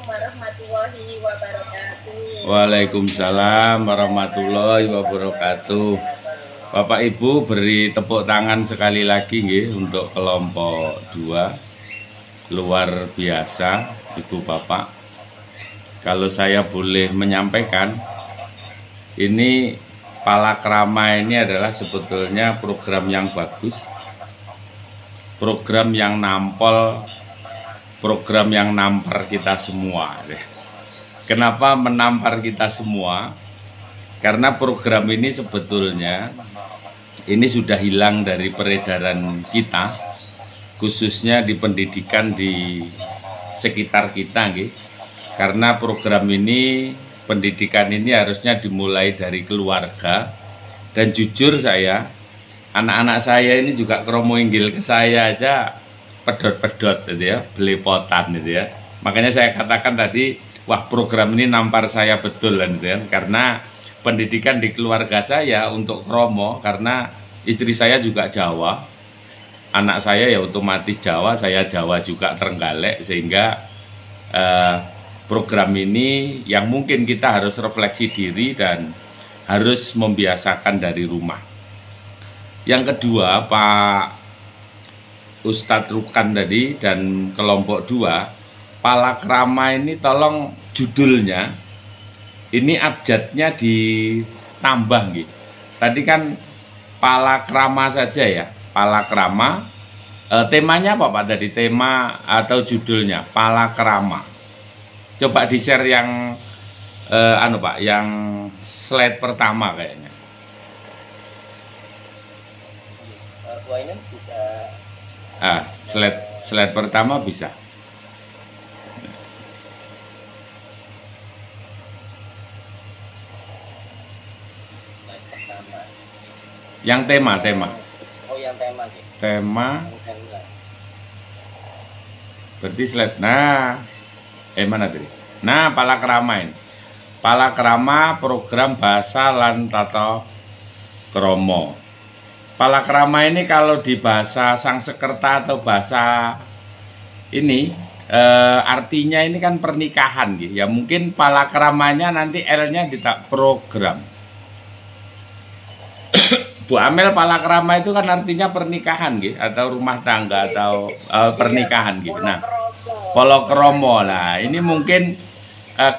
warahmatullahi wabarakatuh. Waalaikumsalam warahmatullahi wabarakatuh. Bapak Ibu beri tepuk tangan sekali lagi nggih untuk kelompok 2. Luar biasa Ibu Bapak. Kalau saya boleh menyampaikan, ini Palakrama ini adalah sebetulnya program yang bagus, program yang nampol, program yang nampar kita semua. Kenapa menampar kita semua? Karena program ini sebetulnya ini sudah hilang dari peredaran kita, khususnya di pendidikan di sekitar kita, gitu. Karena program ini, pendidikan ini harusnya dimulai dari keluarga. Dan jujur saya, anak-anak saya ini juga kromo inggil ke saya aja pedot-pedot gitu ya, belepotan gitu ya. Makanya saya katakan tadi, wah program ini nampar saya betul gitu ya. Karena pendidikan di keluarga saya untuk kromo, karena istri saya juga Jawa, anak saya ya otomatis Jawa, saya Jawa juga Trenggalek, sehingga program ini yang mungkin kita harus refleksi diri dan harus membiasakan dari rumah. Yang kedua, Pak Ustadz Rukan tadi dan kelompok 2, Palakrama ini tolong judulnya, ini abjadnya ditambah gitu. Tadi kan Palakrama saja ya, Palakrama. Temanya apa Pak tadi? Tema atau judulnya Palakrama. Coba di-share yang Pak, yang slide pertama kayaknya. Ini bisa. Slide pertama bisa. Yang tema. Oh, yang tema gitu. Tema. Berarti slide. Nah, mana tadi? Nah, Palakrama ini. Palakrama program bahasa lan tata kromo. Palakrama ini kalau di bahasa Sangsekerta atau bahasa ini artinya ini kan pernikahan gitu. Ya mungkin palakramanya nanti L-nya ditak program. Bu Amel, palakrama itu kan artinya pernikahan gitu, atau rumah tangga atau pernikahan gitu. Nah, polokromo lah. Ini mungkin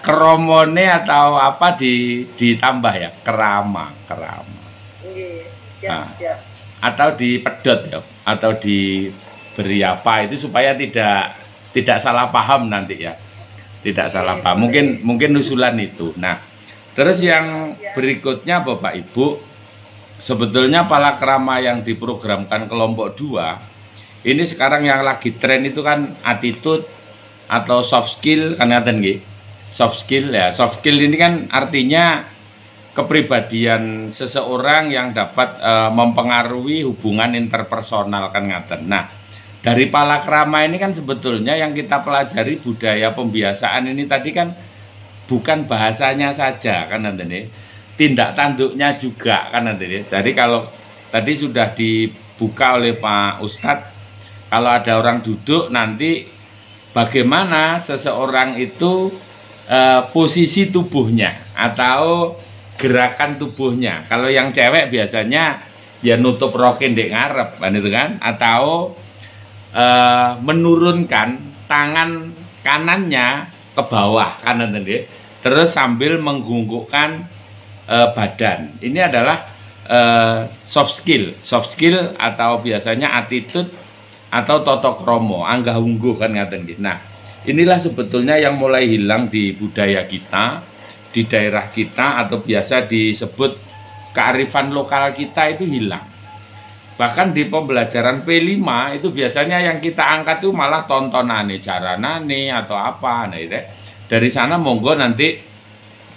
kromone atau apa ditambah ya, kerama. Nah, atau dipedot ya, atau diberi apa itu supaya tidak salah paham nanti ya. Tidak salah paham. Mungkin usulan itu. Nah, terus yang berikutnya Bapak Ibu, sebetulnya Palakrama yang diprogramkan kelompok 2 ini sekarang yang lagi tren itu kan attitude atau soft skill, kan ngaten nggih. Soft skill ya. Soft skill ini kan artinya kepribadian seseorang yang dapat mempengaruhi hubungan interpersonal, kan ngaten. Nah, dari Palakrama ini kan sebetulnya yang kita pelajari budaya pembiasaan ini tadi kan bukan bahasanya saja, kan ngaten nih. Tindak tanduknya juga, kan nanti. Jadi kalau tadi sudah dibuka oleh Pak Ustadz, kalau ada orang duduk nanti bagaimana seseorang itu posisi tubuhnya atau gerakan tubuhnya. Kalau yang cewek biasanya ya nutup rokin dek ngarep, kan itu kan, atau menurunkan tangan kanannya ke bawah, kan nanti. Terus sambil menggungkukkan badan. Ini adalah soft skill atau biasanya attitude atau toto kromo, anggah ungguh, kan ngaten gitu. Nah, inilah sebetulnya yang mulai hilang di budaya kita, di daerah kita, atau biasa disebut kearifan lokal kita itu hilang. Bahkan di pembelajaran P5 itu biasanya yang kita angkat itu malah tontonane, jaranane atau apa. Nah, itu dari sana monggo nanti,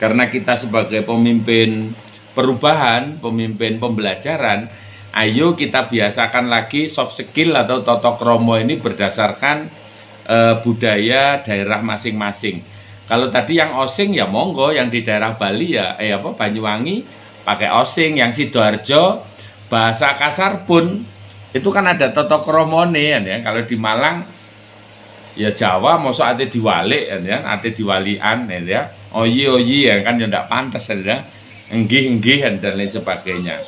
karena kita sebagai pemimpin perubahan, pemimpin pembelajaran, ayo kita biasakan lagi soft skill atau toto kromo ini berdasarkan budaya daerah masing-masing. Kalau tadi yang osing ya monggo, yang di daerah Bali ya Banyuwangi pakai osing, yang Sidoarjo bahasa kasar pun itu kan ada toto kromone ya. Kalau di Malang ya Jawa mosok ate diwalik ya, ate diwalian ya. Oyi ya kan ya ndak pantas ya. Enggih dan lain sebagainya.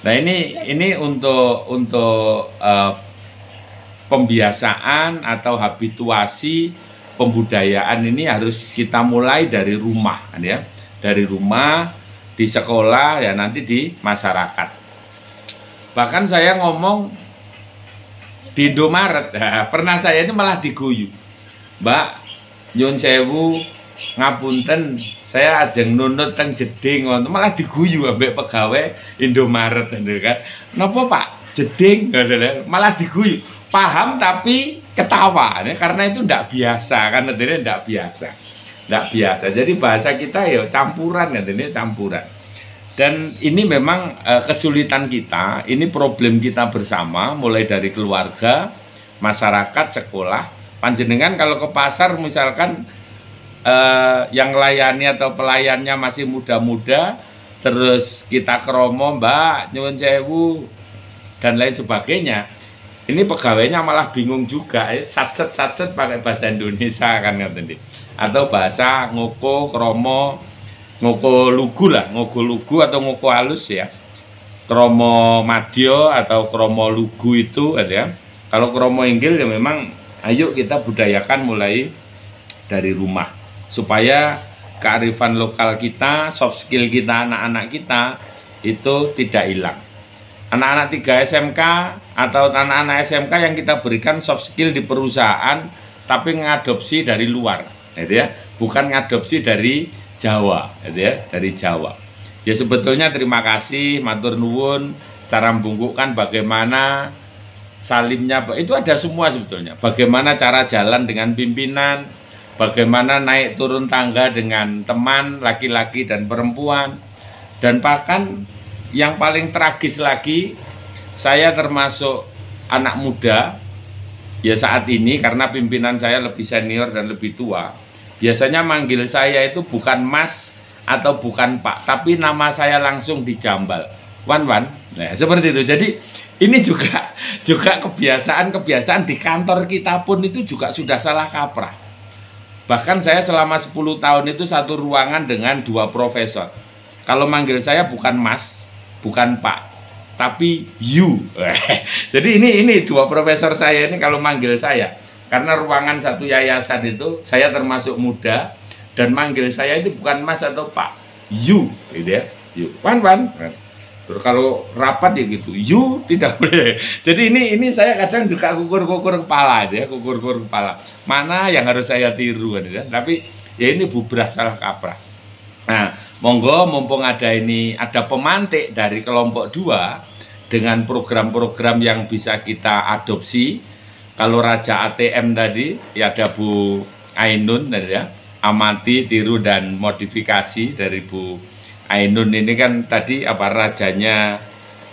Nah, ini untuk pembiasaan atau habituasi pembudayaan ini harus kita mulai dari rumah ya. Dari rumah, di sekolah ya, nanti di masyarakat. Bahkan saya ngomong di Indomaret, nah, pernah saya ini malah diguyu, Mbak nyun sewu ngapunten, saya ajeng nunut teng jeding, malah diguyu ambek pegawai Indomaret kan. Napa Pak jeding, malah diguyu. Paham tapi ketawa ya, karena itu ndak biasa kan, ndak biasa. Jadi bahasa kita ya campuran ya, ini campuran. Dan ini memang kesulitan kita, ini problem kita bersama, mulai dari keluarga, masyarakat, sekolah. Panjenengan kalau ke pasar misalkan yang layani atau pelayannya masih muda-muda, terus kita kromo, Mbak nyuwun sewu dan lain sebagainya, ini pegawainya malah bingung juga, satset pakai bahasa Indonesia kan, atau bahasa ngoko, kromo, ngoko lugu atau ngoko halus ya, kromo madyo atau kromo lugu itu ya. Kalau kromo inggil ya memang ayo kita budayakan mulai dari rumah supaya kearifan lokal kita, soft skill kita, anak-anak kita itu tidak hilang. Anak-anak 3 SMK atau anak-anak SMK yang kita berikan soft skill di perusahaan tapi ngadopsi dari luar gitu ya, bukan ngadopsi dari Jawa gitu ya, dari Jawa. Ya sebetulnya terima kasih, matur nuwun, cara membungkukkan bagaimana, salimnya itu ada semua sebetulnya. Bagaimana cara jalan dengan pimpinan, bagaimana naik turun tangga dengan teman laki-laki dan perempuan, dan bahkan yang paling tragis lagi, saya termasuk anak muda ya saat ini, karena pimpinan saya lebih senior dan lebih tua. Biasanya manggil saya itu bukan Mas atau bukan Pak, tapi nama saya langsung dijambal, Wan. Nah, seperti itu. Jadi ini juga kebiasaan di kantor kita pun itu juga sudah salah kaprah. Bahkan saya selama 10 tahun itu satu ruangan dengan 2 profesor. Kalau manggil saya bukan Mas, bukan Pak, tapi you. Jadi ini 2 profesor saya ini kalau manggil saya, karena ruangan satu yayasan itu saya termasuk muda, dan manggil saya itu bukan Mas atau Pak, you gitu ya, you. Wan. Terus kalau rapat ya gitu, you tidak boleh. Jadi ini saya kadang juga kukur kepala ya, kukur kepala. Mana yang harus saya tiru ya. Tapi ya ini bubrah salah kaprah. Nah, monggo mumpung ada pemantik dari kelompok 2 dengan program-program yang bisa kita adopsi. Kalau Raja ATM tadi ya ada Bu Ainun tadi ya, amati, tiru dan modifikasi dari Bu Ainun ini kan tadi rajanya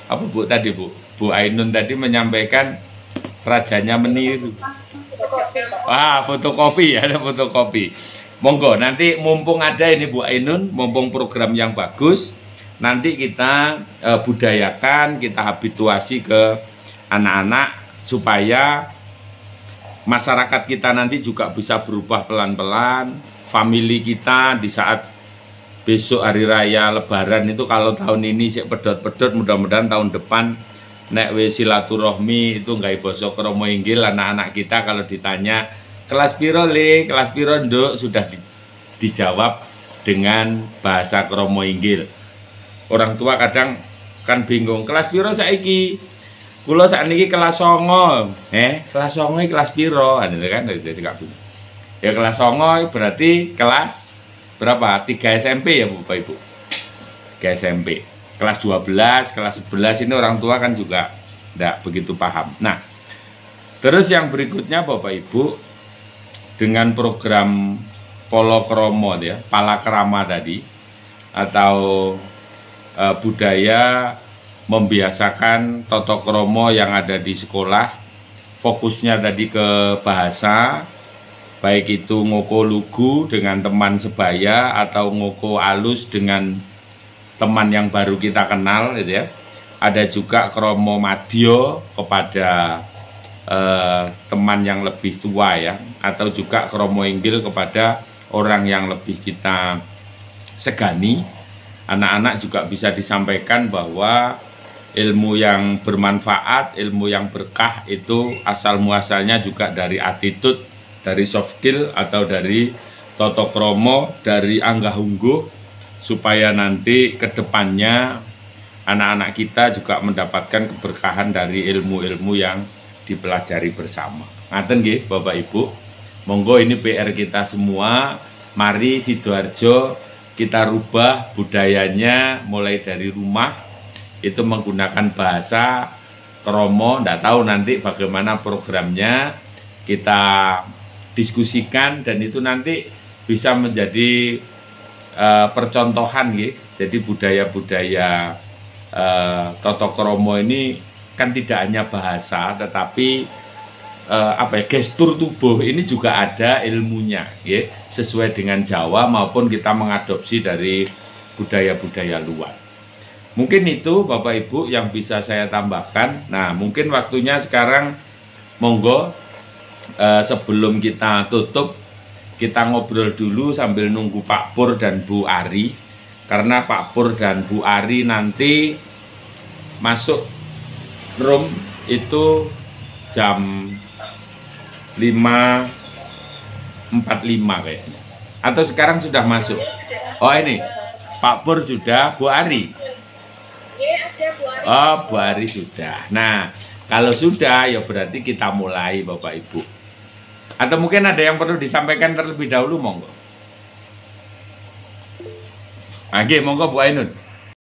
Bu tadi Bu Ainun tadi menyampaikan rajanya meniru. Fotokopi, ada fotokopi. Monggo nanti mumpung ada ini Bu Ainun, mumpung program yang bagus, nanti kita budayakan, kita habituasi ke anak-anak supaya masyarakat kita nanti juga bisa berubah pelan-pelan. Famili kita di saat besok hari raya Lebaran itu, kalau tahun ini sih pedot-pedot, mudah-mudahan tahun depan nek wis silaturahmi itu nggak basa kromo inggil, anak-anak kita kalau ditanya kelas piro le, kelas piro nduk, sudah dijawab dengan bahasa kromo inggil. Orang tua kadang kan bingung, kelas piro saiki? Kula sakniki kelas 9. Kelas 9 kelas piro? Kan ya kelas 9 berarti kelas berapa? 3 SMP ya Bapak Ibu, 3 SMP. Kelas 12, kelas 11 ini orang tua kan juga tidak begitu paham. Nah, terus yang berikutnya Bapak Ibu, dengan program Polokromo ya, palakrama tadi, atau budaya membiasakan toto kromo yang ada di sekolah, fokusnya tadi ke bahasa, baik itu ngoko lugu dengan teman sebaya atau ngoko alus dengan teman yang baru kita kenal gitu ya. Ada juga kromo madyo kepada teman yang lebih tua ya, atau juga kromo inggil kepada orang yang lebih kita segani. Anak-anak juga bisa disampaikan bahwa ilmu yang bermanfaat, ilmu yang berkah itu asal muasalnya juga dari attitude, dari soft skill, atau dari toto kromo, dari anggah ungguh, supaya nanti kedepannya anak-anak kita juga mendapatkan keberkahan dari ilmu-ilmu yang dipelajari bersama. Ngaten nggih Bapak Ibu. Monggo ini PR kita semua. Mari Sidoarjo kita rubah budayanya mulai dari rumah, itu menggunakan bahasa kromo. Nggak tahu nanti bagaimana programnya, kita diskusikan dan itu nanti bisa menjadi percontohan gitu. Jadi budaya-budaya toto kromo ini kan tidak hanya bahasa, tetapi gestur tubuh ini juga ada ilmunya ya, sesuai dengan Jawa maupun kita mengadopsi dari budaya-budaya luar. Mungkin itu Bapak Ibu yang bisa saya tambahkan. Nah, mungkin waktunya sekarang monggo sebelum kita tutup, kita ngobrol dulu sambil nunggu Pak Pur dan Bu Ari, karena Pak Pur dan Bu Ari nanti masuk room itu jam 5.45 kayaknya, atau sekarang sudah masuk. Oh ini Pak Pur sudah, Bu Ari. Oh, Bu Ari sudah. Nah, kalau sudah ya berarti kita mulai Bapak Ibu. Atau mungkin ada yang perlu disampaikan terlebih dahulu, monggo. Oke, monggo Bu Ainun.